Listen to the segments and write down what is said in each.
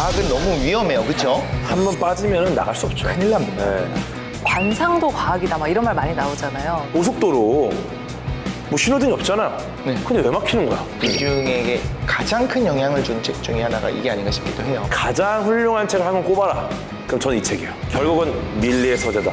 과학은 너무 위험해요, 그렇죠? 한 번 빠지면 나갈 수 없죠. 큰일 납니다. 네. 관상도 과학이다 막 이런 말 많이 나오잖아요. 고속도로 뭐 신호등이 없잖아요. 네. 근데 왜 막히는 거야? 이중에게 가장 큰 영향을 준 책 중에 하나가 이게 아닌가 싶기도 해요. 가장 훌륭한 책을 한 권 꼽아라. 그럼 저는 이 책이에요. 결국은 밀리의 서재다.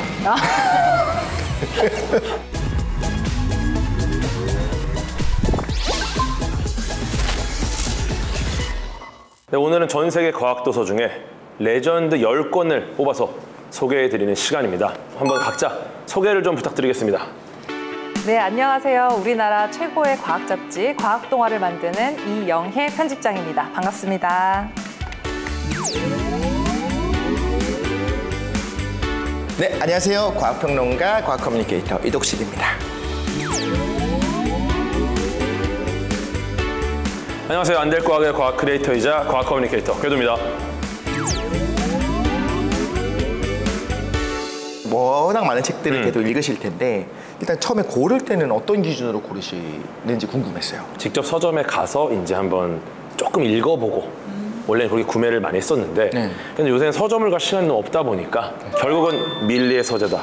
네, 오늘은 전 세계 과학도서 중에 레전드 10권을 뽑아서 소개해드리는 시간입니다. 한번 각자 소개를 좀 부탁드리겠습니다. 네, 안녕하세요. 우리나라 최고의 과학 잡지 과학동화를 만드는 이영혜 편집장입니다. 반갑습니다. 네, 안녕하세요. 과학평론가, 과학 커뮤니케이터 이독식입니다. 안녕하세요. 안될과학의 과학 크리에이터이자 과학 커뮤니케이터 궤도입니다. 워낙 많은 책들을 계속 읽으실 텐데 일단 처음에 고를 때는 어떤 기준으로 고르시는지 궁금했어요. 직접 서점에 가서 이제 한번 조금 읽어보고 원래는 그렇게 구매를 많이 했었는데 네. 근데 요새는 서점을 갈 시간이 너무 없다 보니까 결국은 밀리의 서재다.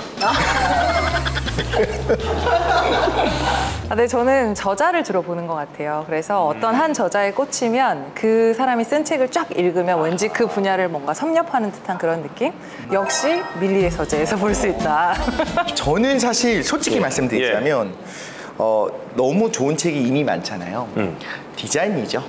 네, 저는 저자를 주로 보는 것 같아요. 그래서 어떤 한 저자에 꽂히면 그 사람이 쓴 책을 쫙 읽으면 왠지 그 분야를 뭔가 섭렵하는 듯한 그런 느낌? 역시 밀리의 서재에서 볼 수 있다. 저는 사실 솔직히 말씀드리자면 너무 좋은 책이 이미 많잖아요. 디자인이죠.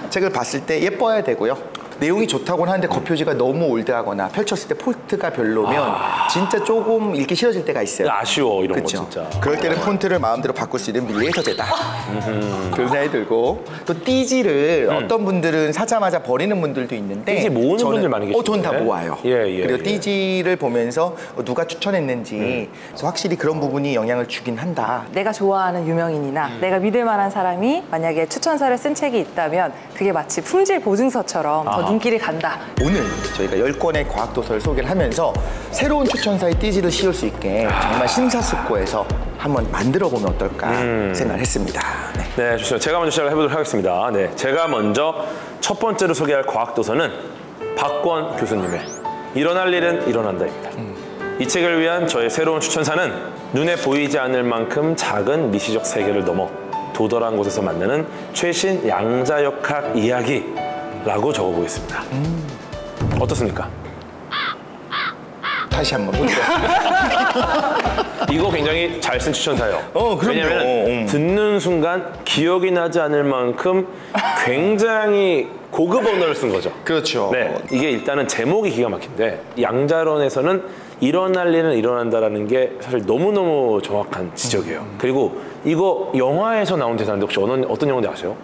책을 봤을 때 예뻐야 되고요. 내용이 좋다고는 하는데 겉표지가 너무 올드하거나 펼쳤을 때 폰트가 별로면 진짜 조금 읽기 싫어질 때가 있어요. 아쉬워 이런 그쵸? 거 진짜. 그럴 때는 폰트를 마음대로 바꿀 수 있는 밀리의 서재다. 그런 생각이 들고 또 띠지를 어떤 분들은 사자마자 버리는 분들도 있는데 띠지 모으는 분들 많이 계시죠. 전 다 모아요. 예, 그리고 띠지를 보면서 누가 추천했는지 그래서 확실히 그런 부분이 영향을 주긴 한다. 내가 좋아하는 유명인이나 내가 믿을 만한 사람이 만약에 추천서를 쓴 책이 있다면 그게 마치 품질 보증서처럼 더 눈길이 간다. 오늘 저희가 10권의 과학도서를 소개를 하면서 새로운 추천사의 띠지를 씌울 수 있게 정말 심사숙고해서 한번 만들어보면 어떨까 생각을 했습니다. 네, 좋습니다. 제가 먼저 시작을 해보도록 하겠습니다. 네, 제가 먼저 첫 번째로 소개할 과학도서는 박권 교수님의 일어날 일은 일어난다입니다. 이 책을 위한 저의 새로운 추천사는 눈에 보이지 않을 만큼 작은 미시적 세계를 넘어 도달한 곳에서 만나는 최신 양자역학 이야기라고 적어보겠습니다. 어떻습니까? 다시 한번 볼게요. 이거 굉장히 잘 쓴 추천사예요. 그럼요. 왜냐면 듣는 순간 기억이 나지 않을 만큼 굉장히 고급 언어를 쓴 거죠. 그렇죠. 네, 이게 일단은 제목이 기가 막힌데 양자론에서는 일어날 일은 일어난다라는 게 사실 너무너무 정확한 지적이에요. 그리고 이거 영화에서 나온 대사인데 혹시 어떤 영화인지 아세요?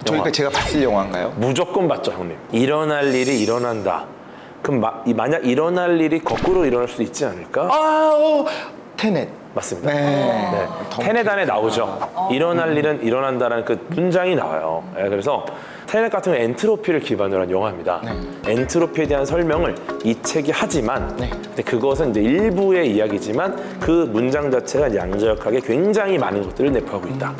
저희가 제가 봤을 영화인가요? 무조건 봤죠, 형님. 일어날 일이 일어난다. 그럼 만약 일어날 일이 거꾸로 일어날 수도 있지 않을까? 테넷. 맞습니다. 네. 테넷 안에 나오죠. 일어날 일은 일어난다라는 그 문장이 나와요. 네, 그래서 테넷 같은 건 엔트로피를 기반으로 한 영화입니다. 엔트로피에 대한 설명을 이 책이 하지만 근데 그것은 이제 일부의 이야기지만 그 문장 자체가 양자역학에 굉장히 많은 것들을 내포하고 있다.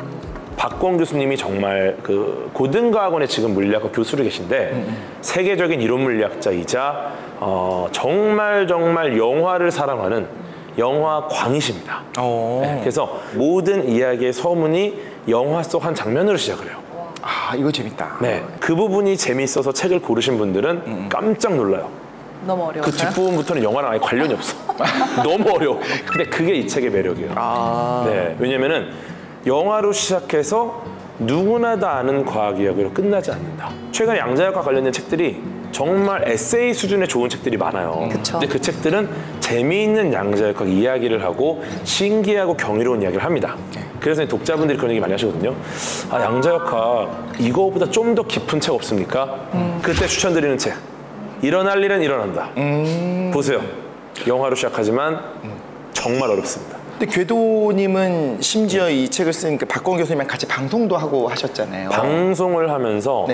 박권 교수님이 정말 그 고등과학원에 지금 물리학과 교수로 계신데 세계적인 이론 물리학자이자 정말 영화를 사랑하는 영화 광이십니다. 네, 그래서 모든 이야기의 서문이 영화 속 한 장면으로 시작을 해요. 이거 재밌다. 네, 그 부분이 재미있어서 책을 고르신 분들은 깜짝 놀라요. 너무 어려워요. 그 뒷부분부터는 영화랑 아예 관련이 없어. 너무 어려워. 근데 그게 이 책의 매력이에요. 네, 왜냐면은 영화로 시작해서 누구나 다 아는 과학 이야기로 끝나지 않는다. 최근에 양자역과 관련된 책들이 정말 에세이 수준의 좋은 책들이 많아요. 그쵸. 근데 그 책들은 재미있는 양자역학 이야기를 하고 신기하고 경이로운 이야기를 합니다. 그래서 독자분들이 그런 얘기 많이 하시거든요. 양자역학 이거보다 좀 더 깊은 책 없습니까? 그때 추천드리는 책. 일어날 일은 일어난다. 보세요. 영화로 시작하지만 정말 어렵습니다. 근데 궤도님은 심지어 이 책을 쓴 그 박권 교수님이랑 같이 방송도 하고 하셨잖아요. 방송을 하면서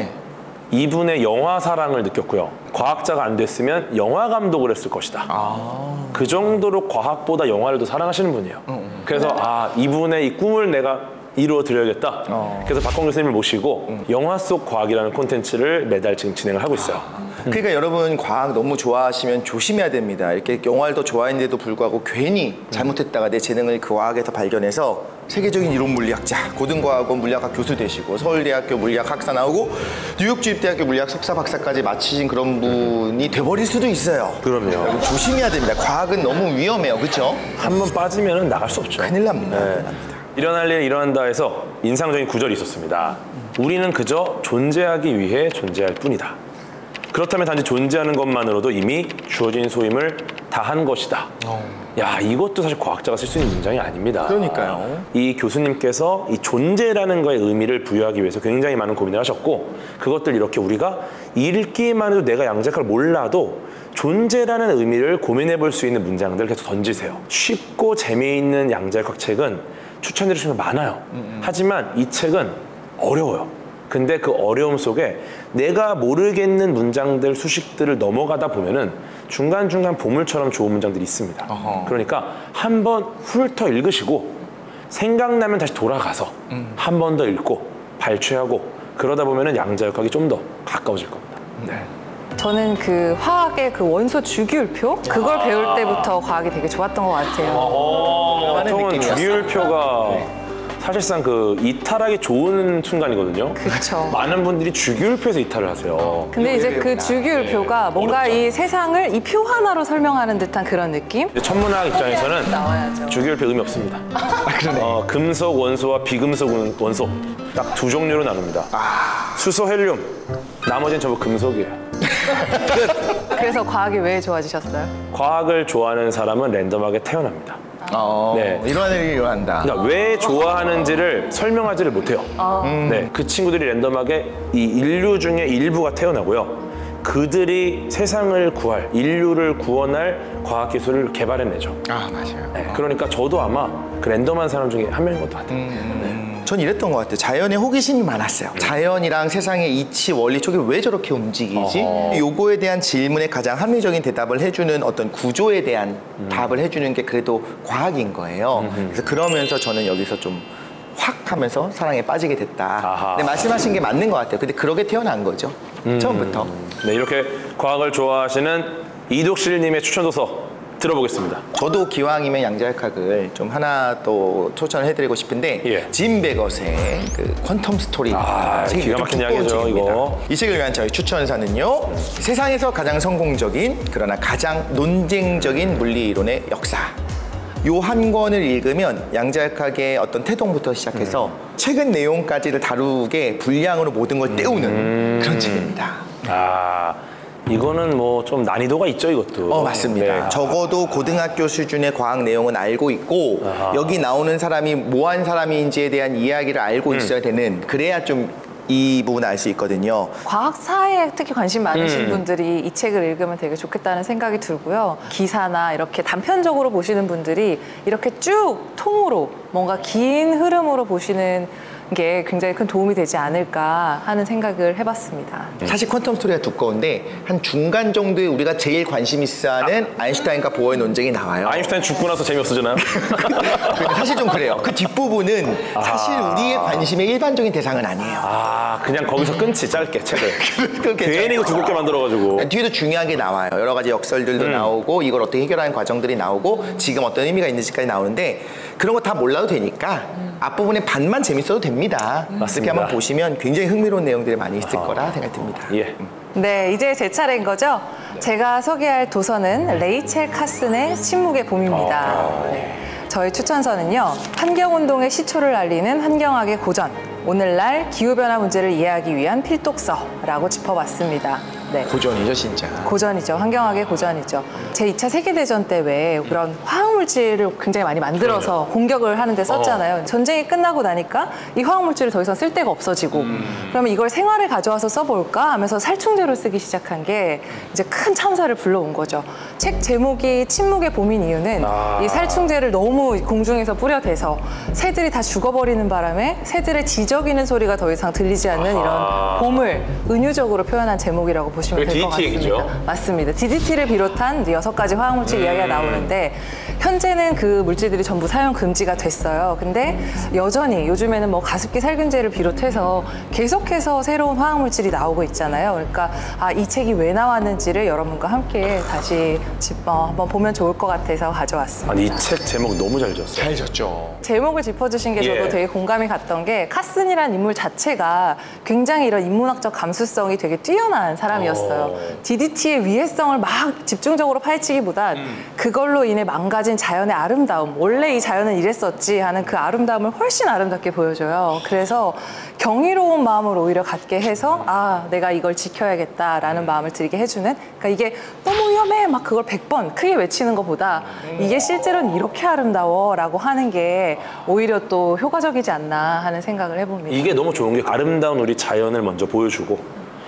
이분의 영화 사랑을 느꼈고요. 과학자가 안 됐으면 영화 감독을 했을 것이다. 그 정도로 과학보다 영화를 더 사랑하시는 분이에요. 그래서 이분의 이 꿈을 내가 이루어드려야겠다. 그래서 박광 교수님을 모시고 영화 속 과학이라는 콘텐츠를 매달 지금 진행을 하고 있어요. 그러니까 여러분 과학 너무 좋아하시면 조심해야 됩니다. 이렇게 영화를 더 좋아했는데도 불구하고 괜히 잘못했다가 내 재능을 그 과학에서 발견해서 세계적인 이론 물리학자, 고등과학원 물리학과 교수 되시고 서울대학교 물리학학사 나오고 뉴욕주립대학교 물리학 석사 박사까지 마치신 그런 분이 돼버릴 수도 있어요. 그럼요. 여러분 조심해야 됩니다. 과학은 너무 위험해요. 그렇죠? 한 번 빠지면 나갈 수 없죠. 큰일 납니다. 네. 큰일 납니다. 일어날 일 일어난다 해서 인상적인 구절이 있었습니다. 우리는 그저 존재하기 위해 존재할 뿐이다. 그렇다면 단지 존재하는 것만으로도 이미 주어진 소임을 다한 것이다. 야, 이것도 사실 과학자가 쓸 수 있는 문장이 아닙니다. 그러니까요. 이 교수님께서 이 존재라는 거에 의미를 부여하기 위해서 굉장히 많은 고민을 하셨고 그것들 이렇게 우리가 읽기만 해도 내가 양자역학을 몰라도 존재라는 의미를 고민해 볼 수 있는 문장들을 계속 던지세요. 쉽고 재미있는 양자역학 책은 추천드릴 수 있는 게 많아요. 하지만 이 책은 어려워요. 근데 그 어려움 속에 내가 모르겠는 문장들, 수식들을 넘어가다 보면은 중간중간 보물처럼 좋은 문장들이 있습니다. 그러니까 한 번 훑어 읽으시고 생각나면 다시 돌아가서 한 번 더 읽고 발췌하고 그러다 보면은 양자역학이 좀 더 가까워질 겁니다. 네. 저는 그 화학의 그 원소 주기율표 그걸 배울 때부터 과학이 되게 좋았던 것 같아요. 보통은 느낌이었어요. 주기율표가 사실상 그 이탈하기 좋은 순간이거든요. 그렇죠. 많은 분들이 주기율표에서 이탈을 하세요. 근데 이제 그 주기율표가 뭔가 이 세상을 이 표 하나로 설명하는 듯한 그런 느낌? 근데 천문학 입장에서는 나와야죠. 주기율표 의미 없습니다. 금속 원소와 비금속 원소 딱 두 종류로 나눕니다. 수소, 헬륨. 나머지는 전부 금속이에요. 그래서 과학이 왜 좋아지셨어요? 과학을 좋아하는 사람은 랜덤하게 태어납니다. 네. 일어날 일이 일어난다. 그러니까 왜 좋아하는지를 설명하지를 못해요. 네, 그 친구들이 랜덤하게 이 인류 중에 일부가 태어나고요. 그들이 세상을 구할, 인류를 구원할 과학기술을 개발해내죠. 맞아요. 네, 그러니까 저도 아마 그 랜덤한 사람 중에 한 명인 것 같아요. 전 이랬던 것 같아요. 자연에 호기심이 많았어요. 자연이랑 세상의 이치, 원리, 저게 왜 저렇게 움직이지? 요거에 대한 질문에 가장 합리적인 대답을 해주는 어떤 구조에 대한 답을 해주는 게 그래도 과학인 거예요. 그래서 그러면서 저는 여기서 좀 확 하면서 사랑에 빠지게 됐다. 근데 말씀하신 게 맞는 것 같아요. 근데 그러게 태어난 거죠. 처음부터. 네, 이렇게 과학을 좋아하시는 이독실님의 추천 도서 들어보겠습니다. 저도 기왕이면 양자역학을 좀 하나 또 추천을 해드리고 싶은데 예. 짐 베것의 그 퀀텀 스토리 책이 기가 좀 막힌 두꺼운 이야기죠, 책입니다. 이거. 이 책을 위한 저희 추천사는요, 세상에서 가장 성공적인 그러나 가장 논쟁적인 물리 이론의 역사. 요 한 권을 읽으면 양자역학의 어떤 태동부터 시작해서 최근 내용까지를 다루게 분량으로 모든 걸 때우는 그런 책입니다. 이거는 뭐 좀 난이도가 있죠, 이것도. 맞습니다. 네. 적어도 고등학교 수준의 과학 내용은 알고 있고 여기 나오는 사람이 뭐 한 사람인지에 대한 이야기를 알고 있어야 되는, 그래야 좀 이 부분을 알 수 있거든요. 과학사에 특히 관심 많으신 분들이 이 책을 읽으면 되게 좋겠다는 생각이 들고요. 기사나 이렇게 단편적으로 보시는 분들이 이렇게 쭉 통으로 뭔가 긴 흐름으로 보시는 게 굉장히 큰 도움이 되지 않을까 하는 생각을 해봤습니다. 사실 퀀텀 스토리가 두꺼운데 한 중간 정도에 우리가 제일 관심 있어하는 아인슈타인과 보어의 논쟁이 나와요. 아인슈타인 죽고 나서 재미없어지나요? 근데 사실 좀 그래요. 그 뒷부분은 사실 우리의 관심의 일반적인 대상은 아니에요. 그냥 거기서 끊지, 짧게 책을. 그렇게 괜히 이거 두껍게 만들어가지고. 뒤에도 중요한 게 나와요. 여러 가지 역설들도 나오고 이걸 어떻게 해결하는 과정들이 나오고 지금 어떤 의미가 있는지까지 나오는데 그런 거 다 몰라도 되니까 앞부분의 반만 재밌어도 됩니다. 맞습니다. 이렇게 한번 보시면 굉장히 흥미로운 내용들이 많이 있을 거라 생각이 듭니다. 예. 네, 이제 제 차례인 거죠? 제가 소개할 도서는 레이첼 카슨의 침묵의 봄입니다. 네. 저희 추천서는요, 환경운동의 시초를 알리는 환경학의 고전, 오늘날 기후변화 문제를 이해하기 위한 필독서라고 짚어봤습니다. 네. 고전이죠, 진짜. 고전이죠. 환경학의 고전이죠. 제2차 세계대전 때 왜 그런 화학물질을 굉장히 많이 만들어서 공격을 하는데 썼잖아요. 전쟁이 끝나고 나니까 이 화학물질이 더 이상 쓸 데가 없어지고 그러면 이걸 생활에 가져와서 써볼까 하면서 살충제로 쓰기 시작한 게 이제 큰 참사를 불러온 거죠. 책 제목이 침묵의 봄인 이유는 이 살충제를 너무 공중에서 뿌려대서 새들이 다 죽어버리는 바람에 새들의 지저귀는 소리가 더 이상 들리지 않는 이런 봄을 은유적으로 표현한 제목이라고 보시면 보시면 될 것 DDT 같습니다. 얘기죠? 맞습니다. DDT를 비롯한 6가지 화학물질 이야기가 나오는데 현재는 그 물질들이 전부 사용 금지가 됐어요. 근데 여전히 요즘에는 뭐 가습기 살균제를 비롯해서 계속해서 새로운 화학물질이 나오고 있잖아요. 그러니까 이 책이 왜 나왔는지를 여러분과 함께 다시 한번 보면 좋을 것 같아서 가져왔습니다. 아니, 이 책 제목 너무 잘 지었어요. 잘 졌죠. 제목을 짚어주신 게 저도 예. 되게 공감이 갔던 게 카슨이라는 인물 자체가 굉장히 이런 인문학적 감수성이 되게 뛰어난 사람이었어요. DDT의 위해성을 막 집중적으로 파헤치기보단 그걸로 인해 망가진 자연의 아름다움, 원래 이 자연은 이랬었지 하는 그 아름다움을 훨씬 아름답게 보여줘요. 그래서 경이로운 마음을 오히려 갖게 해서 내가 이걸 지켜야겠다라는 마음을 들게 해주는, 그러니까 이게 너무 위험해 막 그걸 100번 크게 외치는 것보다 이게 실제로는 이렇게 아름다워라고 하는 게 오히려 또 효과적이지 않나 하는 생각을 해봅니다. 이게 너무 좋은 게 아름다운 우리 자연을 먼저 보여주고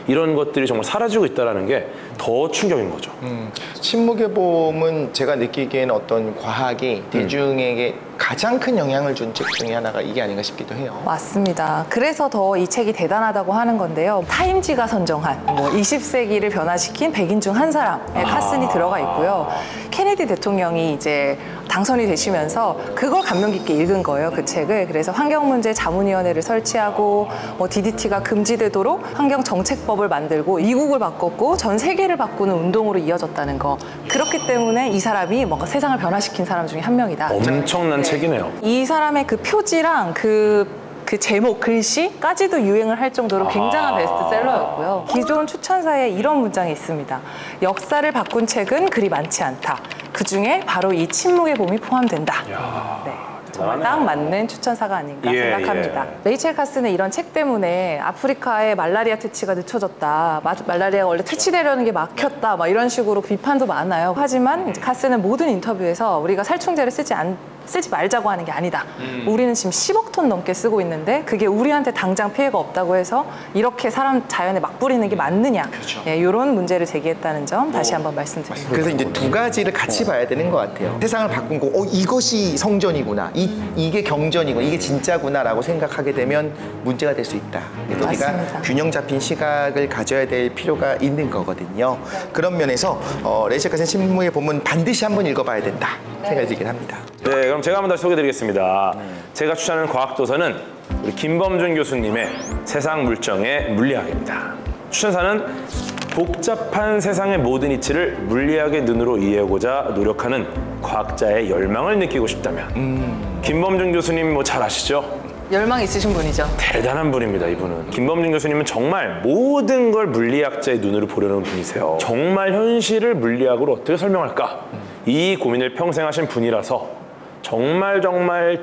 이런 것들이 정말 사라지고 있다는 게 더 충격인 거죠. 침묵의 봄은 제가 느끼기에는 어떤 과학이 대중에게 가장 큰 영향을 준 책 중에 하나가 이게 아닌가 싶기도 해요. 맞습니다. 그래서 더 이 책이 대단하다고 하는 건데요. 타임지가 선정한 20세기를 변화시킨 100인 중 한 사람의 카슨이 들어가 있고요. 케네디 대통령이 이제 당선이 되시면서 그걸 감명 깊게 읽은 거예요, 그 책을. 그래서 환경문제 자문위원회를 설치하고 DDT가 금지되도록 환경정책법을 만들고 미국을 바꿨고 전 세계를 바꾸는 운동으로 이어졌다는 거. 그렇기 때문에 이 사람이 뭔가 세상을 변화시킨 사람 중에 한 명이다. 엄청난 책이네요. 이 사람의 그 표지랑 그 제목, 글씨까지도 유행을 할 정도로 굉장한 베스트셀러였고요. 기존 추천사에 이런 문장이 있습니다. 역사를 바꾼 책은 그리 많지 않다. 그중에 바로 이 침묵의 봄이 포함된다. 네. 정말 딱 맞는 추천사가 아닌가 생각합니다. 레이첼 카슨의 이런 책 때문에 아프리카의 말라리아 퇴치가 늦춰졌다. 말라리아가 원래 퇴치되려는 게 막혔다. 막 이런 식으로 비판도 많아요. 하지만 카슨은 모든 인터뷰에서 우리가 살충제를 쓰지 말자고 하는 게 아니다. 우리는 지금 10억 톤 넘게 쓰고 있는데 그게 우리한테 당장 피해가 없다고 해서 이렇게 자연에 막 뿌리는 게 맞느냐. 그렇죠. 이런 문제를 제기했다는 점 다시 한번 말씀드립니다. 그래서 이제 두 가지를 같이 봐야 되는 것 같아요. 세상을 바꾼 거, 이것이 성전이구나, 이게 경전이구나, 이게 진짜구나라고 생각하게 되면 문제가 될 수 있다. 그래서 우리가 맞습니다. 균형 잡힌 시각을 가져야 될 필요가 있는 거거든요. 그런 면에서 레이첼 카슨 침묵의 봄은 반드시 한번 읽어봐야 된다 생각이 들긴 합니다. 네, 그럼 제가 한번 다시 소개해드리겠습니다. 제가 추천하는 과학도서는 우리 김범준 교수님의 세상 물정의 물리학입니다. 추천사는 복잡한 세상의 모든 이치를 물리학의 눈으로 이해하고자 노력하는 과학자의 열망을 느끼고 싶다면 김범준 교수님 잘 아시죠? 열망 있으신 분이죠. 대단한 분입니다, 이분은. 김범준 교수님은 정말 모든 걸 물리학자의 눈으로 보려는 분이세요. 정말 현실을 물리학으로 어떻게 설명할까? 이 고민을 평생 하신 분이라서 정말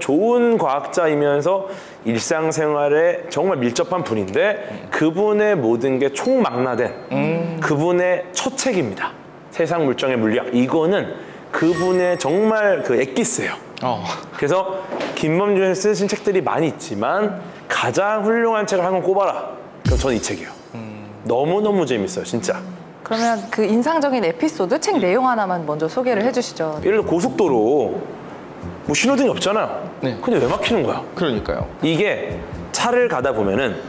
좋은 과학자이면서 일상생활에 정말 밀접한 분인데 그분의 모든 게 총망라된 그분의 첫 책입니다. 세상 물정의 물리학. 이거는 그분의 정말 그 엑기스예요. 그래서 김범준이 쓰신 책들이 많이 있지만 가장 훌륭한 책을 한 권 꼽아라. 그럼 저는 이 책이에요. 너무너무 재밌어요, 진짜. 그러면 그 인상적인 에피소드, 책 내용 하나만 먼저 소개를 해주시죠. 예를 들어 고속도로 신호등이 없잖아요. 네. 근데 왜 막히는 거야? 그러니까요. 이게 차를 가다 보면은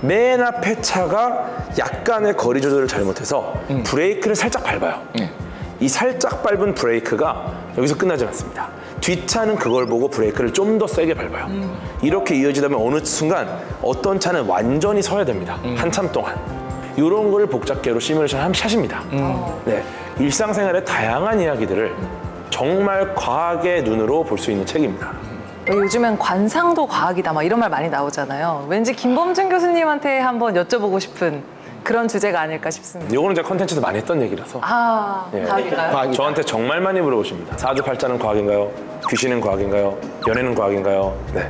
맨 앞에 차가 약간의 거리 조절을 잘못해서 브레이크를 살짝 밟아요. 이 살짝 밟은 브레이크가 여기서 끝나지 않습니다. 뒷차는 그걸 보고 브레이크를 좀 더 세게 밟아요. 이렇게 이어지다면 어느 순간 어떤 차는 완전히 서야 됩니다. 한참 동안. 이런 걸 복잡계로 시뮬레이션 하십니다. 네, 일상생활의 다양한 이야기들을 정말 과학의 눈으로 볼 수 있는 책입니다. 요즘엔 관상도 과학이다 막 이런 말 많이 나오잖아요. 왠지 김범준 교수님한테 한번 여쭤보고 싶은 그런 주제가 아닐까 싶습니다. 이거는 제가 컨텐츠에서 많이 했던 얘기라서 과학인가요? 과학이다. 저한테 정말 많이 물어보십니다. 사주팔자는 과학인가요? 귀신은 과학인가요? 연애는 과학인가요? 네,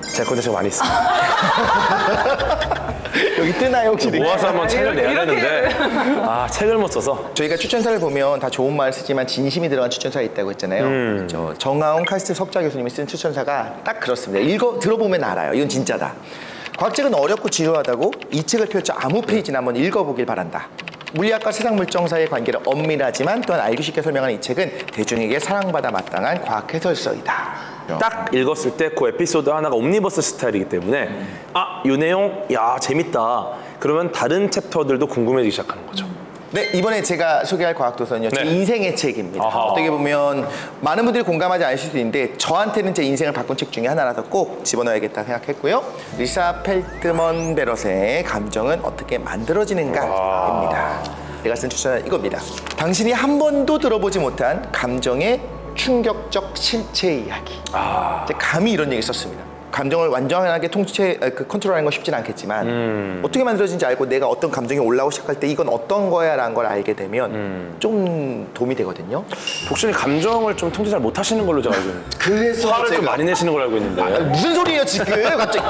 제 컨텐츠가 많이 있습니다. 여기 뜨나요 혹시? 모아서 한번 책을 내야 되는데 책을 못 써서. 저희가 추천사를 보면 다 좋은 말을 쓰지만 진심이 들어간 추천사가 있다고 했잖아요. 정하온 카스트 석좌 교수님이 쓴 추천사가 딱 그렇습니다. 들어보면 알아요. 이건 진짜다. 과학책은 어렵고 지루하다고 이 책을 펼쳐 아무 페이지나 한번 읽어보길 바란다. 물리학과 세상 물정 사이의 관계를 엄밀하지만 또한 알기 쉽게 설명하는 이 책은 대중에게 사랑받아 마땅한 과학 해설서이다. 딱 읽었을 때 그 에피소드 하나가 옴니버스 스타일이기 때문에 이 내용 재밌다. 그러면 다른 챕터들도 궁금해지기 시작하는 거죠. 네, 이번에 제가 소개할 과학도서는요, 제 네. 인생의 책입니다. 아하. 어떻게 보면 많은 분들이 공감하지 않으실 수도 있는데 저한테는 제 인생을 바꾼 책 중에 하나라서 꼭 집어넣어야겠다 생각했고요. 리사 펠트먼 베럿의 감정은 어떻게 만들어지는가입니다. 제가 쓴 추천은 이겁니다. 당신이 한 번도 들어보지 못한 감정의 충격적 실체 이야기. 제가 감히 이런 얘기 썼습니다. 감정을 완전하게 컨트롤하는 건 쉽진 않겠지만 어떻게 만들어진지 알고 내가 어떤 감정이 올라오기 시작할 때 이건 어떤 거야 라는 걸 알게 되면 좀 도움이 되거든요. 독신이 감정을 좀 통제 잘 못하시는 걸로 제가 알고 있는데 그래서 화를 좀 많이 내시는 걸로 알고 있는데 무슨 소리예요 지금 갑자기.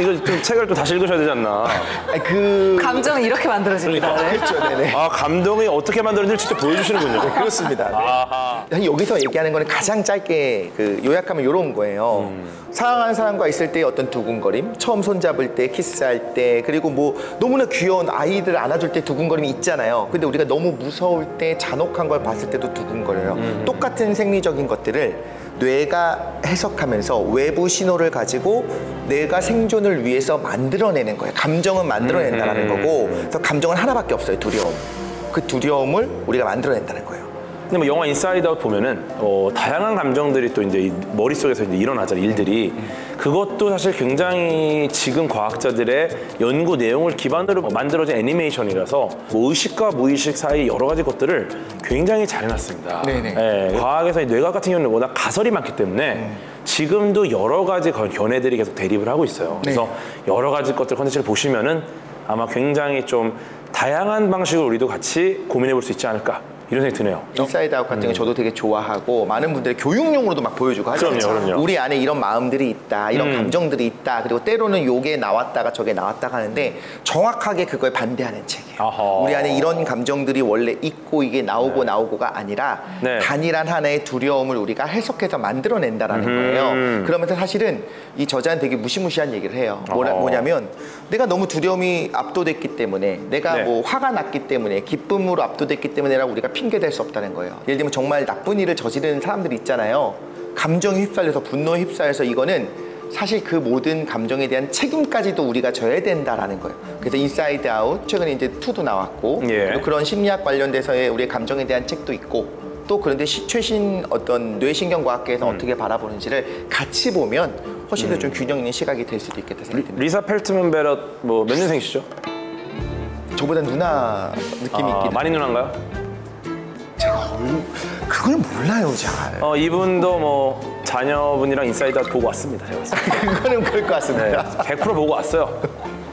이거 좀 책을 또 다시 읽으셔야 되지 않나. 감정은 이렇게 만들어집니다. 네. 그렇죠. 네네. 아, 감동이 어떻게 만들어지는지 직접 보여주시는군요. 그렇습니다. 네. 아하. 여기서 얘기하는 거는 가장 짧게 요약하면 이런 거예요. 사랑하는 사람과 있을 때 어떤 두근거림, 처음 손잡을 때, 키스할 때, 그리고 뭐 너무나 귀여운 아이들 안아줄 때 두근거림이 있잖아요. 근데 우리가 너무 무서울 때, 잔혹한 걸 봤을 때도 두근거려요. 똑같은 생리적인 것들을 뇌가 해석하면서 외부 신호를 가지고 내가 생존을 위해서 만들어내는 거예요. 감정은 만들어낸다는 거고, 그래서 감정은 하나밖에 없어요. 두려움. 그 두려움을 우리가 만들어낸다는 거예요. 근데 뭐 영화 인사이드 아웃 보면은 다양한 감정들이 또 이제 머릿속에서 이제 일어나잖아요, 일들이. 그것도 사실 굉장히 지금 과학자들의 연구 내용을 기반으로 만들어진 애니메이션이라서 뭐 의식과 무의식 사이 여러 가지 것들을 굉장히 잘 해놨습니다. 네네. 예, 과학에서 이 뇌과학 같은 경우는 워낙 가설이 많기 때문에 지금도 여러 가지 견해들이 계속 대립을 하고 있어요. 그래서 여러 가지 것들 컨텐츠를 보시면은 아마 굉장히 좀 다양한 방식으로 우리도 같이 고민해 볼 수 있지 않을까. 이런 생각이 드네요. 인사이드 아웃 같은 거 저도 되게 좋아하고 많은 분들이 교육용으로도 막 보여주고 하잖아요. 그럼요. 우리 안에 이런 마음들이 있다, 이런 감정들이 있다, 그리고 때로는 요게 나왔다가 저게 나왔다가 하는데 정확하게 그걸 반대하는 책이에요. 아하. 우리 안에 이런 감정들이 원래 있고 이게 나오고 나오고가 아니라 단일한 하나의 두려움을 우리가 해석해서 만들어낸다라는 거예요. 그러면서 사실은 이 저자는 되게 무시무시한 얘기를 해요. 뭐냐면 내가 너무 두려움이 압도됐기 때문에 내가 뭐 화가 났기 때문에 기쁨으로 압도됐기 때문에라고 우리가 핑계댈 수 없다는 거예요. 예를 들면 정말 나쁜 일을 저지르는 사람들이 있잖아요. 감정에 휩싸여서 분노에 휩싸여서 이거는 사실 그 모든 감정에 대한 책임까지도 우리가 져야 된다라는 거예요. 그래서 인사이드 아웃 최근에 이제 2도 나왔고 또 그런 심리학 관련돼서의 우리의 감정에 대한 책도 있고 또 그런데 최신 어떤 뇌신경과학계에서 어떻게 바라보는지를 같이 보면 훨씬 더 좀 균형 있는 시각이 될 수도 있겠다 생각이 듭니다. 리사 펠트먼 베럿 뭐 몇 년생이시죠? 저보다 누나 느낌이 있긴 많이 누나인가요? 제가 그걸 몰라요 잘. 이분도 뭐 자녀분이랑 인사이드 아웃 보고 왔습니다. 제가 봤을 때. 그거는 그럴 것 같습니다. 100% 보고 왔어요.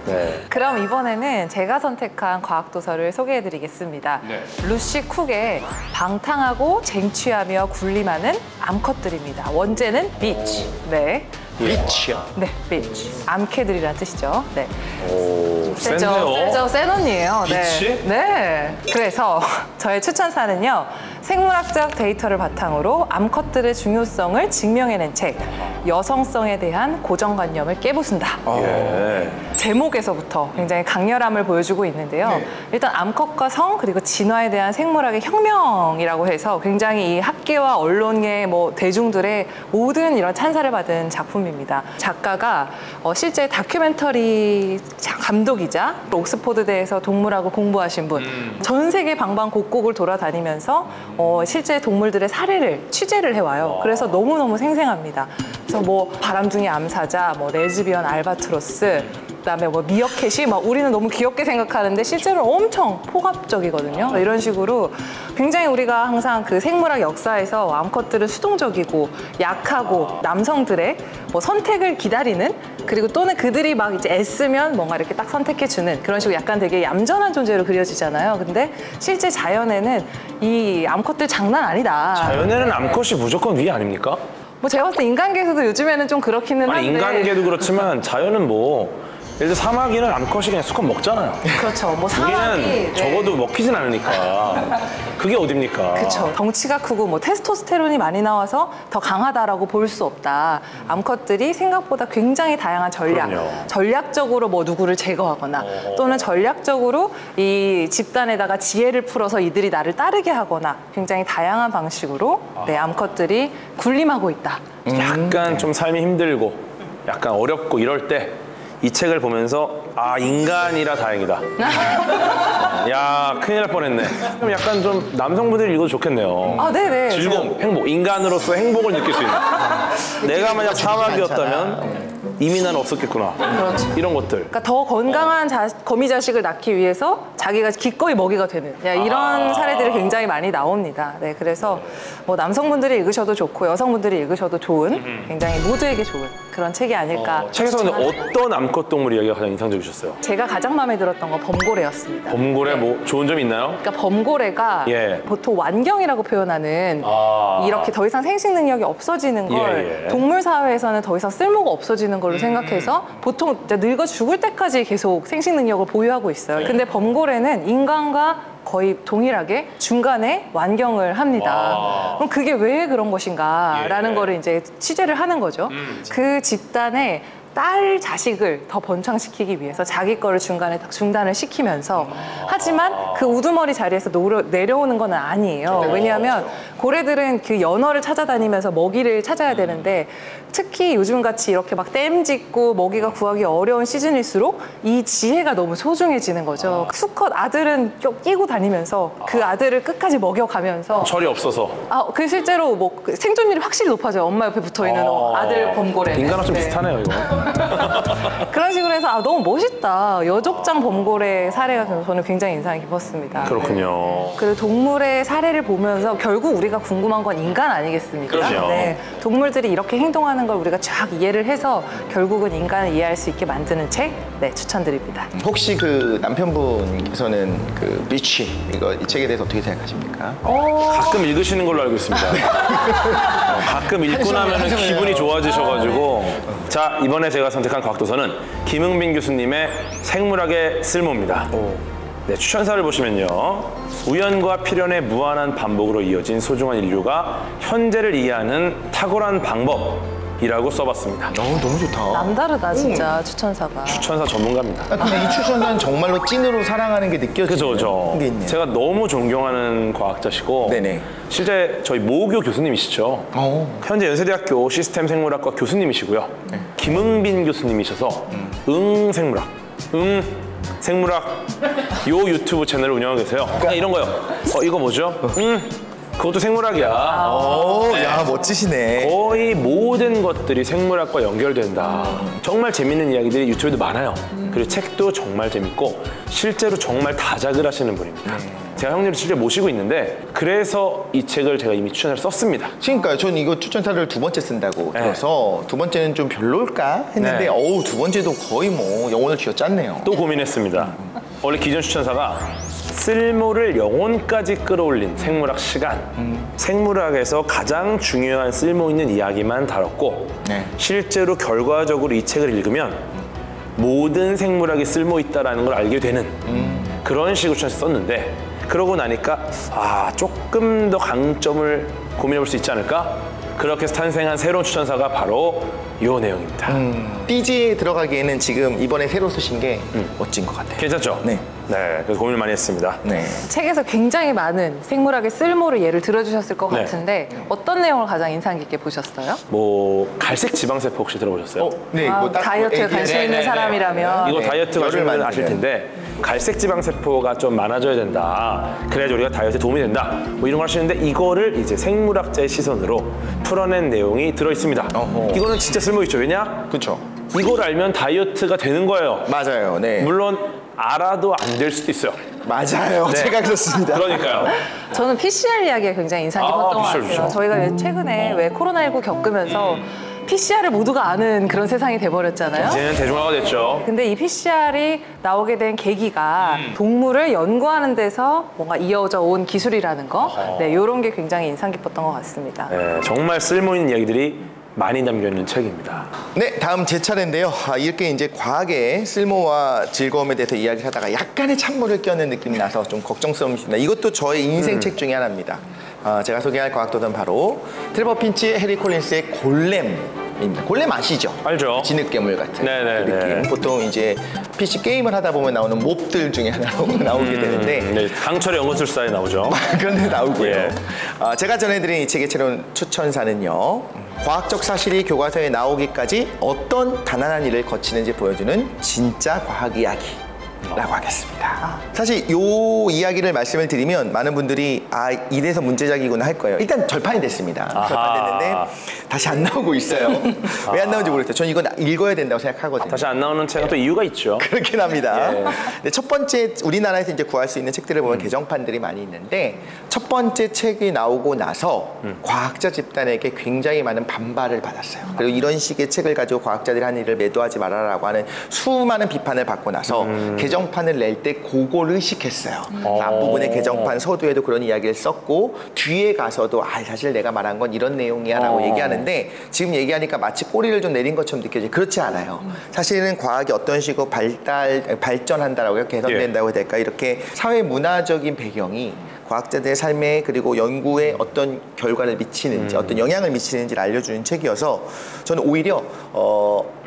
네. 그럼 이번에는 제가 선택한 과학도서를 소개해드리겠습니다. 루시 쿡의 방탕하고 쟁취하며 군림하는 암컷들입니다. 원제는 비치. 네. 비치요. 네, 비치. 암캐들이라는 뜻이죠. 네. 오, 센데요? 세죠, 센 언니예요. 비치? 네. 그래서 저의 추천사는요. 생물학적 데이터를 바탕으로 암컷들의 중요성을 증명해낸 책. 여성성에 대한 고정관념을 깨부순다. 예. 제목에서부터 굉장히 강렬함을 보여주고 있는데요. 일단 암컷과 성 그리고 진화에 대한 생물학의 혁명이라고 해서 굉장히 이 학계와 언론의 뭐 대중들의 모든 이런 찬사를 받은 작품입니다. 작가가 실제 다큐멘터리 감독이자 옥스포드대에서 동물학을 공부하신 분, 전 세계 방방곡곡을 돌아다니면서 실제 동물들의 사례를 취재를 해와요. 그래서 너무너무 생생합니다. 그래서 뭐 바람둥이 암사자, 뭐 레즈비언 알바트로스, 그다음에 뭐 미어캣이 막 우리는 너무 귀엽게 생각하는데 실제로 엄청 폭압적이거든요. 이런 식으로 굉장히 우리가 항상 그 생물학 역사에서 암컷들은 수동적이고 약하고 남성들의 뭐 선택을 기다리는 그리고 또는 그들이 막 이제 애쓰면 뭔가 이렇게 딱 선택해주는 그런 식으로 약간 되게 얌전한 존재로 그려지잖아요. 근데 실제 자연에는 이 암컷들 장난 아니다. 자연에는 암컷이 무조건 위 아닙니까? 뭐 제가 봤을 때 인간계에서도 요즘에는 좀 그렇기는 한데. 아니 인간계도 그렇지만 자연은 뭐 예를 들어 사마귀는 암컷이 그냥 수컷 먹잖아요. 그렇죠. 뭐 사마귀 우리는 적어도 먹히진 않으니까 그게 어딥니까? 그렇죠. 덩치가 크고 뭐 테스토스테론이 많이 나와서 더 강하다라고 볼 수 없다. 암컷들이 생각보다 굉장히 다양한 그럼요. 전략적으로 뭐 누구를 제거하거나 또는 전략적으로 이 집단에다가 지혜를 풀어서 이들이 나를 따르게 하거나 굉장히 다양한 방식으로 암컷들이 군림하고 있다. 약간 좀 삶이 힘들고 약간 어렵고 이럴 때 이 책을 보면서 아 인간이라 다행이다. 야 큰일 날 뻔했네. 그럼 약간 좀 남성분들이 읽어도 좋겠네요. 아, 네네. 즐거움, 행복, 인간으로서 행복을 느낄 수 있는. 내가 만약 사막이었다면 이미 난 없었겠구나. 그렇죠. 이런 것들. 그러니까 더 건강한 거미 자식을 낳기 위해서 자기가 기꺼이 먹이가 되는 이런 사례들이 굉장히 많이 나옵니다. 네, 그래서 뭐 남성분들이 읽으셔도 좋고 여성분들이 읽으셔도 좋은 굉장히 모두에게 좋은 그런 책이 아닐까. 책에서 근데 추천합니다. 어떤 암컷 동물 이야기가 가장 인상적이셨어요? 제가 가장 마음에 들었던 건 범고래였습니다. 범고래 뭐 좋은 점 있나요? 그러니까 범고래가 예. 보통 완경이라고 표현하는 이렇게 더 이상 생식 능력이 없어지는 걸 예. 동물 사회에서는 더 이상 쓸모가 없어지는 걸로 생각해서 보통 이제 늙어 죽을 때까지 계속 생식 능력을 보유하고 있어요. 근데 범고래는 인간과 거의 동일하게 중간에 완경을 합니다. 그럼 그게 왜 그런 것인가라는 거를 이제 취재를 하는 거죠. 그 집단의 딸 자식을 더 번창시키기 위해서 자기 거를 중간에 딱 중단을 시키면서 하지만 그 우두머리 자리에서 내려오는 건 아니에요. 왜냐하면 고래들은 그 연어를 찾아다니면서 먹이를 찾아야 되는데 특히 요즘같이 이렇게 막 댐 짓고 먹이가 구하기 어려운 시즌일수록 이 지혜가 너무 소중해지는 거죠. 수컷 아들은 끼고 다니면서 그 아들을 끝까지 먹여가면서 철이 없어서. 그 실제로 뭐 생존율이 확실히 높아져요. 엄마 옆에 붙어있는 아들 범고래. 인간하고 좀 비슷하네요 이거. 그런 식으로 해서 너무 멋있다. 여족장 범고래 사례가 저는 굉장히 인상이 깊었습니다. 그렇군요. 그리고 동물의 사례를 보면서 결국 우리가 궁금한 건 인간 아니겠습니까? 그렇죠. 네, 동물들이 이렇게 행동하는 걸 우리가 쫙 이해를 해서 결국은 인간을 이해할 수 있게 만드는 책 추천드립니다. 혹시 그 남편분께서는 그 비치 이 책에 대해서 어떻게 생각하십니까? 가끔 읽으시는 걸로 알고 있습니다. 가끔 읽고 나면 기분이 좋아지셔가지고. 자, 이번에 제가 선택한 과학도서는 김흥빈 교수님의 생물학의 쓸모입니다. 네, 추천사를 보시면요. 우연과 필연의 무한한 반복으로 이어진 소중한 인류가 현재를 이해하는 탁월한 방법이라고 써봤습니다. 너무 좋다. 남다르다 진짜 추천사가. 추천사 전문가입니다. 근데 이 추천사는 정말로 찐으로 사랑하는 게 느껴지는 그죠. 게 있네요. 제가 너무 존경하는 과학자시고 네네. 실제 저희 모교 교수님이시죠. 현재 연세대학교 시스템 생물학과 교수님이시고요. 김흥빈 교수님이셔서 생물학, 생물학 요 유튜브 채널을 운영하고 계세요. 그냥 이런 거요. 이거 뭐죠? 그것도 생물학이야. 야 멋지시네. 거의 모든 것들이 생물학과 연결된다. 정말 재밌는 이야기들이 유튜브에도 많아요. 그리고 책도 정말 재밌고 실제로 정말 다작을 하시는 분입니다. 제가 형님을 실제 모시고 있는데 그래서 이 책을 제가 이미 추천을 썼습니다. 그러니까요. 전 이거 추천사를 2번째 쓴다고 들어서 2번째는 좀 별로일까 했는데 네. 2번째도 거의 뭐 영혼을 쥐어짰네요. 또 고민했습니다. 원래 기존 추천사가 쓸모를 영혼까지 끌어올린 생물학 시간, 생물학에서 가장 중요한 쓸모 있는 이야기만 다뤘고 실제로 결과적으로 이 책을 읽으면 모든 생물학이 쓸모 있다는 걸 알게 되는 그런 식으로 추천해서 썼는데 그러고 나니까 조금 더 강점을 고민해 볼 수 있지 않을까? 그렇게 해서 탄생한 새로운 추천사가 바로 이 내용입니다. 띠지에 들어가기에는 지금 이번에 새로 쓰신 게 멋진 것 같아요. 괜찮죠? 네. 네, 그래서 고민을 많이 했습니다. 네. 책에서 굉장히 많은 생물학의 쓸모를 예를 들어주셨을 것 같은데 어떤 내용을 가장 인상 깊게 보셨어요? 뭐 갈색 지방세포 혹시 들어보셨어요? 네, 다이어트에 관심 있는 사람이라면 이거 다이어트 관심 있는 아실 텐데 갈색 지방세포가 좀 많아져야 된다. 그래야지 우리가 다이어트에 도움이 된다. 뭐 이런 걸 하시는데 이거를 이제 생물학자의 시선으로 풀어낸 내용이 들어있습니다. 이거는 진짜 쓸모있죠. 왜냐? 그렇죠. 이걸 알면 다이어트가 되는 거예요. 맞아요. 네. 물론 알아도 안 될 수도 있어요. 맞아요. 네. 제가 그렇습니다. 그러니까요. 저는 PCR 이야기가 굉장히 인상 깊었던 것 PCR 같아요. 좋죠. 저희가 최근에 왜 코로나19 겪으면서 PCR을 모두가 아는 그런 세상이 돼버렸잖아요. 이제는 대중화가 됐죠. 근데 이 PCR이 나오게 된 계기가 동물을 연구하는 데서 뭔가 이어져 온 기술이라는 거, 이런 게 굉장히 인상 깊었던 것 같습니다. 네, 정말 쓸모있는 이야기들이 많이 담겨있는 책입니다. 네, 다음 제 차례인데요. 이렇게 이제 과학의 쓸모와 즐거움에 대해서 이야기를 하다가 약간의 찬물을 껴는 느낌이 나서 좀 걱정스럽습니다. 이것도 저의 인생 책 중에 하나입니다. 제가 소개할 과학도서는 바로 트레버 핀치의 해리 콜린스의 골렘 골렘입니다. 골렘 아시죠? 알죠. 진흙괴물 같은 네네네. 그 느낌. 보통 이제 PC 게임을 하다 보면 나오는 몹들 중에 하나로 나오게 되는데 네, 강철의 연구술사에 나오죠. 그런 데 나오고요. 예. 제가 전해드린 이 책의 새로운 추천사는요. 과학적 사실이 교과서에 나오기까지 어떤 가난한 일을 거치는지 보여주는 진짜 과학 이야기라고 하겠습니다. 사실 이 이야기를 말씀을 드리면 많은 분들이 이래서 문제작이구나 할 거예요. 일단 절판이 됐습니다. 절판됐는데 다시 안 나오고 있어요. 왜 안 나오는지 모르겠어요. 저는 이건 읽어야 된다고 생각하거든요. 다시 안 나오는 책은 또 이유가 있죠. 그렇긴 합니다. 예. 근데 첫 번째 우리나라에서 이제 구할 수 있는 책들을 보면 개정판들이 많이 있는데 첫 번째 책이 나오고 나서 과학자 집단에게 굉장히 많은 반발을 받았어요. 그리고 이런 식의 책을 가지고 과학자들이 하는 일을 매도하지 말아라라고 하는 수많은 비판을 받고 나서 개정판을 낼 때 그걸 의식했어요. 앞부분의 개정판 서두에도 그런 이야기를 썼고 뒤에 가서도 사실 내가 말한 건 이런 내용이야 라고 얘기하는데 지금 얘기하니까 마치 꼬리를 좀 내린 것처럼 느껴져요. 그렇지 않아요. 사실은 과학이 어떤 식으로 발전한다라고 개선된다고 해야 될까 이렇게 사회 문화적인 배경이 과학자들의 삶에 그리고 연구에 어떤 결과를 미치는지 어떤 영향을 미치는지를 알려주는 책이어서 저는 오히려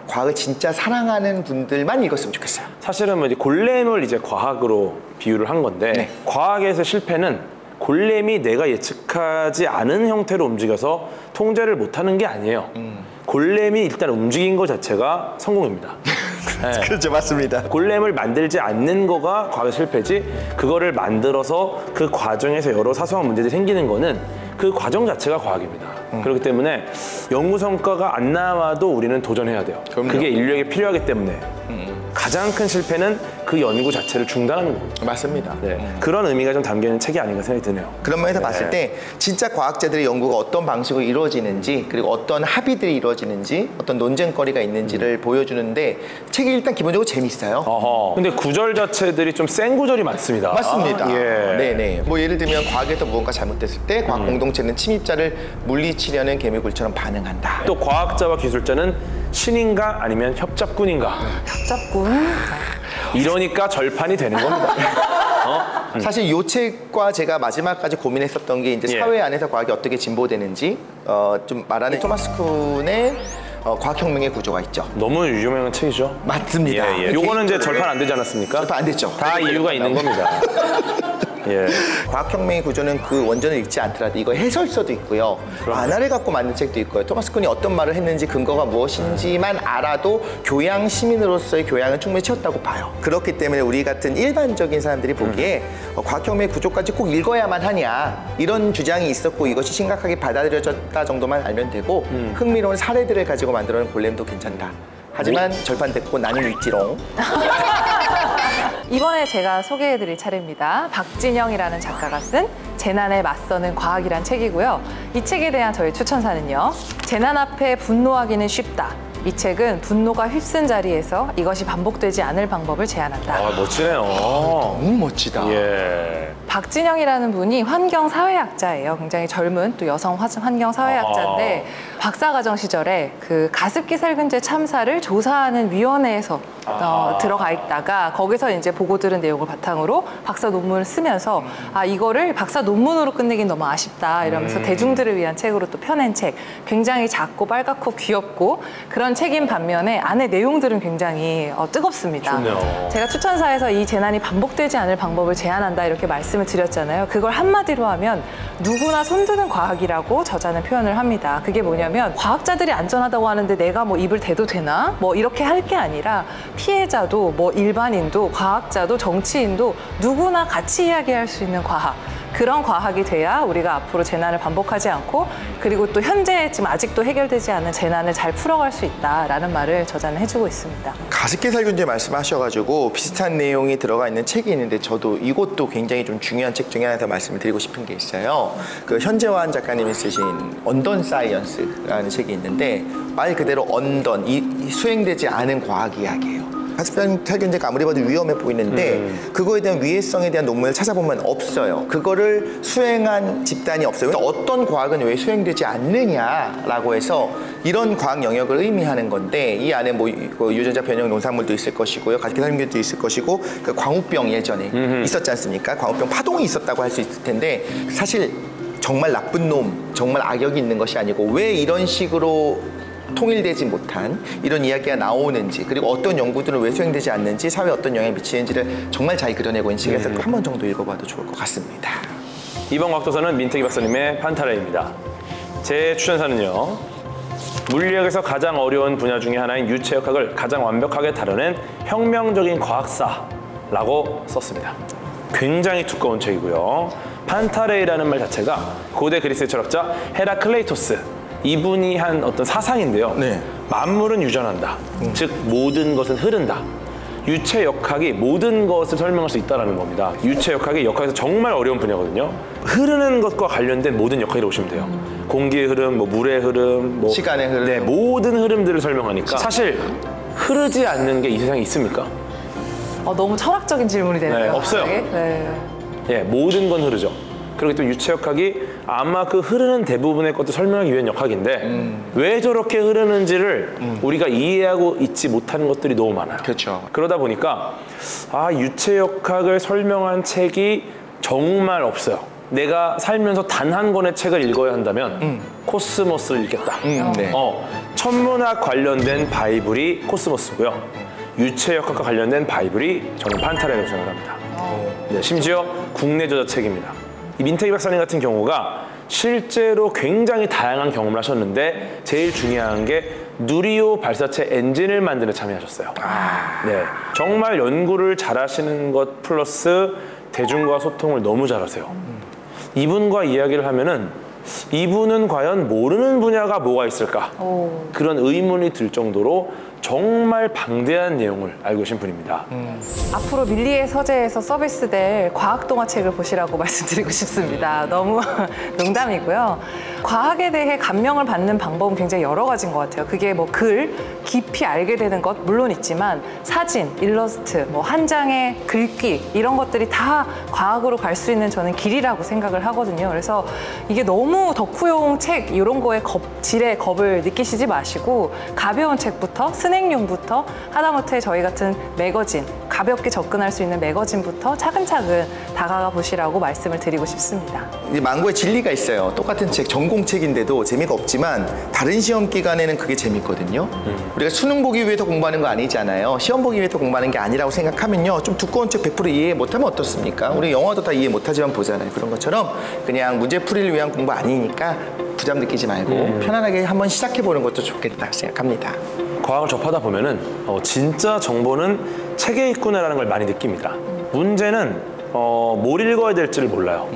과학을 진짜 사랑하는 분들만 읽었으면 좋겠어요. 사실은 뭐 이제 골렘을 이제 과학으로 비유를 한 건데 네. 과학에서 실패는 골렘이 내가 예측하지 않은 형태로 움직여서 통제를 못하는 게 아니에요. 골렘이 일단 움직인 것 자체가 성공입니다. 네. 그렇죠, 맞습니다. 골렘을 만들지 않는 거가 과학의 실패지 그거를 만들어서 그 과정에서 여러 사소한 문제들이 생기는 거는 그 과정 자체가 과학입니다. 그렇기 때문에 연구 성과가 안 나와도 우리는 도전해야 돼요. 그럼요. 그게 인류에게 필요하기 때문에 가장 큰 실패는 그 연구 자체를 중단하는 겁니다. 맞습니다. 네. 그런 의미가 좀 담겨있는 책이 아닌가 생각이 드네요. 그런 면에서 네. 봤을 때 진짜 과학자들의 연구가 어떤 방식으로 이루어지는지 그리고 어떤 합의들이 이루어지는지 어떤 논쟁거리가 있는지를 보여주는데 책이 일단 기본적으로 재밌어요. 어허. 근데 구절 자체들이 좀 센 구절이 많습니다. 맞습니다. 예. 네네. 뭐 예를 들면 과학에서 무언가 잘못됐을 때 과학 공동체는 침입자를 물리치려는 개미굴처럼 반응한다. 또 과학자와 기술자는 신인가 아니면 협잡군인가 협잡군. 이러니까 절판이 되는 겁니다. 사실 이 책과 제가 마지막까지 고민했었던 게 이제 예. 사회 안에서 과학이 어떻게 진보되는지 좀 말하는 토마스 쿤의 과학혁명의 구조가 있죠. 너무 유명한 책이죠. 맞습니다. 예, 예. 요거는 이제 절판 안 되지 않았습니까? 절판 안 됐죠. 다 이유가 있는 겁니다. 예. 과학혁명의 구조는 그 원전을 읽지 않더라도 이거 해설서도 있고요. 만화를 갖고 만든 책도 있고요. 토마스 쿤이 어떤 말을 했는지 근거가 무엇인지만 알아도 교양 시민으로서의 교양은 충분히 채웠다고 봐요. 그렇기 때문에 우리 같은 일반적인 사람들이 보기에 과학혁명의 구조까지 꼭 읽어야만 하냐 이런 주장이 있었고 이것이 심각하게 받아들여졌다 정도만 알면 되고 흥미로운 사례들을 가지고 만들어낸 골렘도 괜찮다. 하지만 절판됐고 나는 읽지롱. 이번에 제가 소개해드릴 차례입니다. 박진영이라는 작가가 쓴 재난에 맞서는 과학이란 책이고요. 이 책에 대한 저희 추천사는요. 재난 앞에 분노하기는 쉽다. 이 책은 분노가 휩쓴 자리에서 이것이 반복되지 않을 방법을 제안한다. 아, 멋지네요. 너무 멋지다. 예. 박진영이라는 분이 환경사회학자예요. 굉장히 젊은 또 여성 환경사회학자인데 박사과정 시절에 그 가습기 살균제 참사를 조사하는 위원회에서 들어가 있다가 거기서 이제 보고 들은 내용을 바탕으로 박사 논문을 쓰면서 이거를 박사 논문으로 끝내긴 너무 아쉽다 이러면서 대중들을 위한 책으로 또 펴낸 책. 굉장히 작고 빨갛고 귀엽고 그런 책인 반면에 안에 내용들은 굉장히 뜨겁습니다. 좋네요. 제가 추천사에서 이 재난이 반복되지 않을 방법을 제안한다 이렇게 말씀을 드렸잖아요. 그걸 한마디로 하면 누구나 손드는 과학이라고 저자는 표현을 합니다. 그게 뭐냐면 과학자들이 안전하다고 하는데 내가 뭐 입을 대도 되나? 뭐 이렇게 할 게 아니라 피해자도 뭐 일반인도 과학자도 정치인도 누구나 같이 이야기할 수 있는 과학. 그런 과학이 돼야 우리가 앞으로 재난을 반복하지 않고 그리고 또 현재 지금 아직도 해결되지 않은 재난을 잘 풀어갈 수 있다라는 말을 저자는 해주고 있습니다. 가습기 살균제 말씀하셔가지고 비슷한 내용이 들어가 있는 책이 있는데 저도 이것도 굉장히 좀 중요한 책 중에 하나 더 말씀을 드리고 싶은 게 있어요. 그 현재환 작가님이 쓰신 언던 사이언스라는 책이 있는데 말 그대로 언던, 이 수행되지 않은 과학 이야기예요. 가습기 살균제가 아무리 봐도 위험해 보이는데 그거에 대한 위해성에 대한 논문을 찾아보면 없어요. 그거를 수행한 집단이 없어요. 어떤 과학은 왜 수행되지 않느냐라고 해서 이런 과학 영역을 의미하는 건데 이 안에 뭐 유전자 변형 농산물도 있을 것이고요. 가습기 살균제도 있을 것이고 그 광우병 예전에 있었지 않습니까? 광우병 파동이 있었다고 할 수 있을 텐데 사실 정말 나쁜 놈, 정말 악역이 있는 것이 아니고 왜 이런 식으로 통일되지 못한 이런 이야기가 나오는지, 그리고 어떤 연구들은 왜 수행되지 않는지, 사회에 어떤 영향을 미치는지를 정말 잘 그려내고 있는 책에서 한 번 정도 읽어봐도 좋을 것 같습니다. 이번 과학도서는 민태기 박사님의 판타레입니다. 제 추천사는요, 물리학에서 가장 어려운 분야 중에 하나인 유체역학을 가장 완벽하게 다뤄낸 혁명적인 과학사라고 썼습니다. 굉장히 두꺼운 책이고요. 판타레이라는 말 자체가 고대 그리스 철학자 헤라클레이토스, 이분이 한 어떤 사상인데요. 네. 만물은 유전한다. 즉 모든 것은 흐른다. 유체역학이 모든 것을 설명할 수 있다는 겁니다. 유체역학이 역학에서 정말 어려운 분야거든요. 흐르는 것과 관련된 모든 역학이라고 보시면 돼요. 공기의 흐름, 뭐 물의 흐름, 뭐 시간의 흐름. 네, 모든 흐름들을 설명하니까 사실 흐르지 않는 게 이 세상에 있습니까? 너무 철학적인 질문이 되네요. 네, 없어요. 네. 예, 모든 건 흐르죠. 그리고 또 유체역학이 아마 그 흐르는 대부분의 것도 설명하기 위한 역학인데 왜 저렇게 흐르는지를 우리가 이해하고 있지 못하는 것들이 너무 많아요. 그렇죠. 그러다 보니까 유체역학을 설명한 책이 정말 없어요. 내가 살면서 단 한 권의 책을 읽어야 한다면 코스모스를 읽겠다. 네. 천문학 관련된 바이블이 코스모스고요. 유체역학과 관련된 바이블이 저는 판타레라고 생각합니다. 네, 심지어 국내 저자책입니다. 이 민태기 박사님 같은 경우가 실제로 굉장히 다양한 경험을 하셨는데 제일 중요한 게 누리호 발사체 엔진을 만드는 데 참여하셨어요. 네, 정말 연구를 잘하시는 것 플러스 대중과 소통을 너무 잘하세요. 이분과 이야기를 하면은 이분은 과연 모르는 분야가 뭐가 있을까? 그런 의문이 들 정도로 정말 방대한 내용을 알고 계신 분입니다. 앞으로 밀리의 서재에서 서비스될 과학 동화책을 보시라고 말씀드리고 싶습니다. 너무 농담이고요. 과학에 대해 감명을 받는 방법은 굉장히 여러 가지인 것 같아요. 그게 뭐 글, 깊이 알게 되는 것 물론 있지만 사진, 일러스트, 뭐 한 장의 글귀 이런 것들이 다 과학으로 갈 수 있는 저는 길이라고 생각을 하거든요. 그래서 이게 너무 덕후용 책 이런 거에 질에 겁을 느끼시지 마시고 가벼운 책부터 스낵용부터 하다못해 저희 같은 매거진, 가볍게 접근할 수 있는 매거진부터 차근차근 다가가 보시라고 말씀을 드리고 싶습니다. 이 망고의 진리가 있어요. 똑같은 책, 전공책인데도 재미가 없지만 다른 시험 기간에는 그게 재밌거든요. 우리가 수능 보기 위해서 공부하는 거 아니잖아요. 시험 보기 위해서 공부하는 게 아니라고 생각하면요. 좀 두꺼운 책 100% 이해 못하면 어떻습니까? 우리 영어도 다 이해 못하지만 보잖아요. 그런 것처럼 그냥 문제 풀이를 위한 공부 아니니까 부담 느끼지 말고 편안하게 한번 시작해보는 것도 좋겠다 생각합니다. 과학을 접하다 보면은 진짜 정보는 책에 있구나라는 걸 많이 느낍니다. 문제는 뭘 읽어야 될지를 몰라요.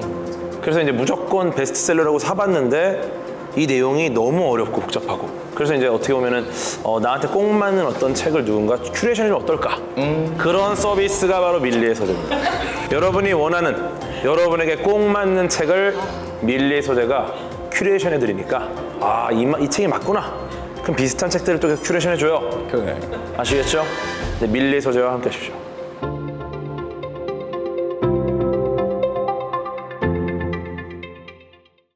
그래서 이제 무조건 베스트셀러라고 사봤는데 이 내용이 너무 어렵고 복잡하고 그래서 이제 어떻게 보면은 나한테 꼭 맞는 어떤 책을 누군가 큐레이션이 좀 어떨까? 그런 서비스가 바로 밀리의 서재입니다. 여러분이 원하는 여러분에게 꼭 맞는 책을 밀리의 서재가 큐레이션 해드리니까 이 책이 맞구나. 그럼 비슷한 책들을 또 큐레이션 해줘요. 그래. 아시겠죠? 네, 밀리의 서재와 함께 하십시오.